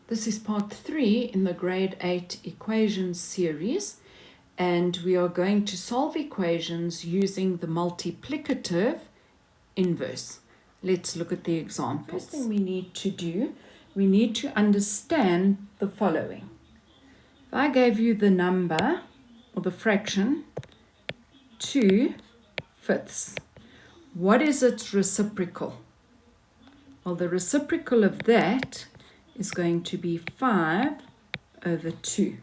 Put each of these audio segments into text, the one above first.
This is part 3 in the grade 8 equations series, and we are going to solve equations using the multiplicative inverse. Let's look at the examples. First thing we need to do, we need to understand the following. If I gave you the number or the fraction 2/5, what is its reciprocal? Well, the reciprocal of that is going to be 5/2.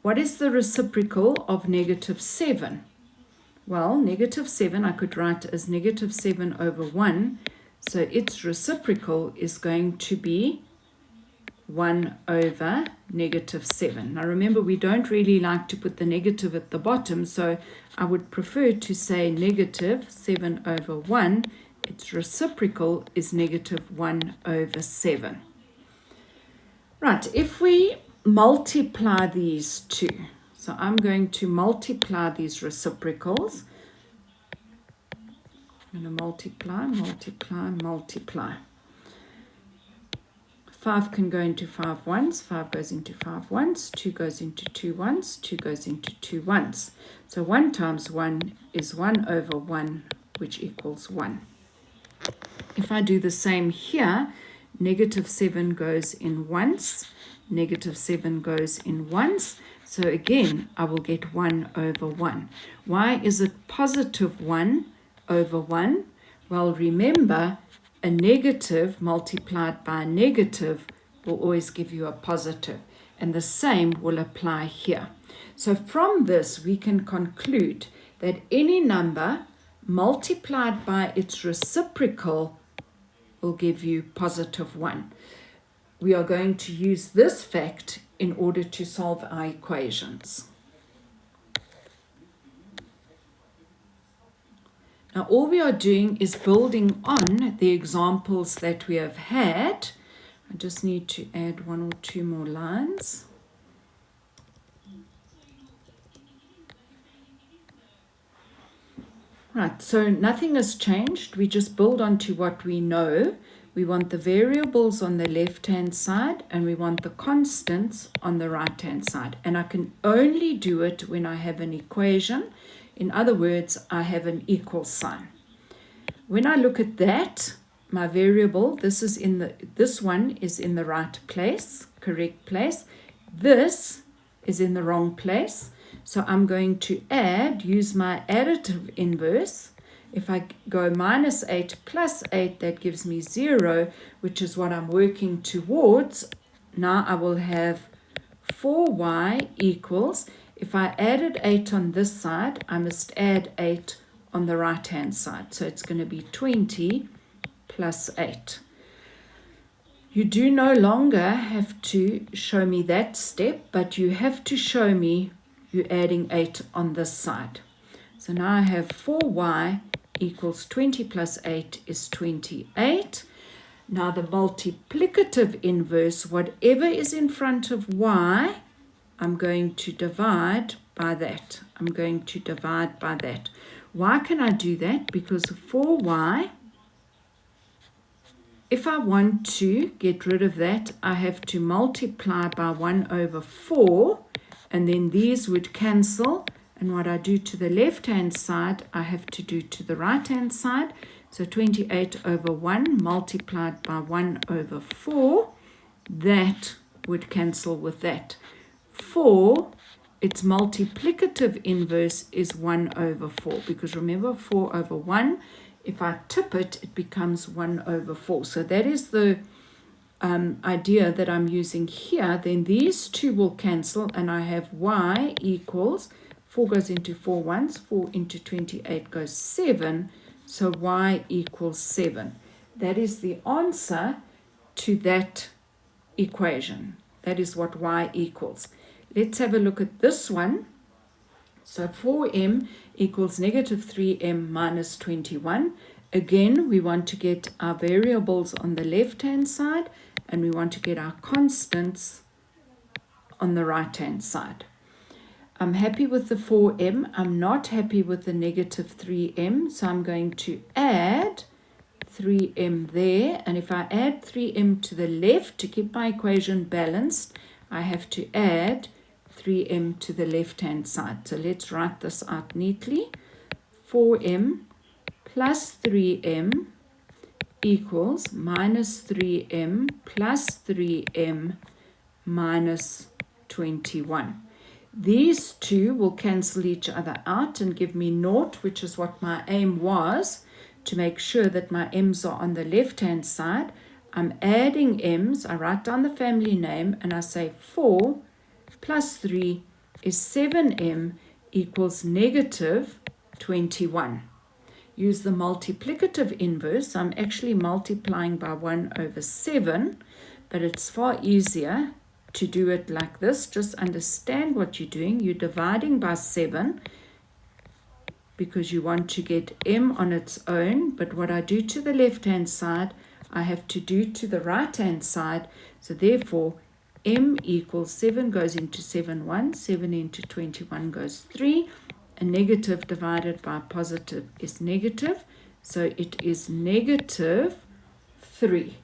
What is the reciprocal of -7? Well, -7 I could write as -7/1, so its reciprocal is going to be 1/7. Now remember, we don't really like to put the negative at the bottom, so I would prefer to say -7/1. Its reciprocal is -1/7. Right, if we multiply these two, so I'm going to multiply these reciprocals. I'm going to multiply. 5 can go into 5 ones, 5 goes into 5 ones, 2 goes into 2 ones, 2 goes into 2 ones. So 1 times 1 is 1/1, which equals 1. If I do the same here, -7 goes in once, -7 goes in once. So again, I will get 1/1. Why is it positive 1/1? Well, remember, a negative multiplied by a negative will always give you a positive. And the same will apply here. So from this, we can conclude that any number multiplied by its reciprocal will give you +1. We are going to use this fact in order to solve our equations. Now all we are doing is building on the examples that we have had. I just need to add 1 or 2 more lines. Right, so nothing has changed. We just build on to what we know. We want the variables on the left-hand side and we want the constants on the right-hand side. And I can only do it when I have an equation. In other words, I have an equal sign. When I look at that, my variable, this one is in the right place, correct place. This is in the wrong place. So I'm going to use my additive inverse. If I go -8 plus 8, that gives me 0, which is what I'm working towards. Now I will have 4y equals, if I added 8 on this side, I must add 8 on the right-hand side. So it's going to be 20 plus 8. You do no longer have to show me that step, but you have to show me you're adding 8 on this side. So now I have 4y equals 20 plus 8 is 28. Now the multiplicative inverse, whatever is in front of y, I'm going to divide by that. Why can I do that? Because 4y, if I want to get rid of that, I have to multiply by 1/4. And then these would cancel. And what I do to the left-hand side, I have to do to the right-hand side. So 28/1 multiplied by 1/4, that would cancel with that. 4, its multiplicative inverse is 1/4. Because remember, 4/1, if I tip it, it becomes 1/4. So that is the idea that I'm using here. Then these two will cancel and I have y equals 4 goes into 4 ones, 4 into 28 goes 7, so y equals 7. That is the answer to that equation. That is what y equals. Let's have a look at this one. So 4m equals -3m minus 21. Again, we want to get our variables on the left-hand side and we want to get our constants on the right-hand side. I'm happy with the 4m. I'm not happy with the -3m, so I'm going to add 3m there, and if I add 3m to the left to keep my equation balanced, I have to add 3m to the left-hand side. So let's write this out neatly. 4m plus 3m equals minus 3m plus 3m minus 21. These two will cancel each other out and give me naught, which is what my aim was, to make sure that my m's are on the left-hand side. I'm adding m's, I write down the family name, and I say 4 plus 3 is 7m equals negative 21. Use the multiplicative inverse. I'm actually multiplying by 1 over 7, but it's far easier to do it like this. Just understand what you're doing. You're dividing by 7 because you want to get m on its own, but what I do to the left-hand side, I have to do to the right-hand side. So therefore, m equals 7 goes into 7 1, 7 into 21 goes 3. A negative divided by a positive is negative, so it is negative 3.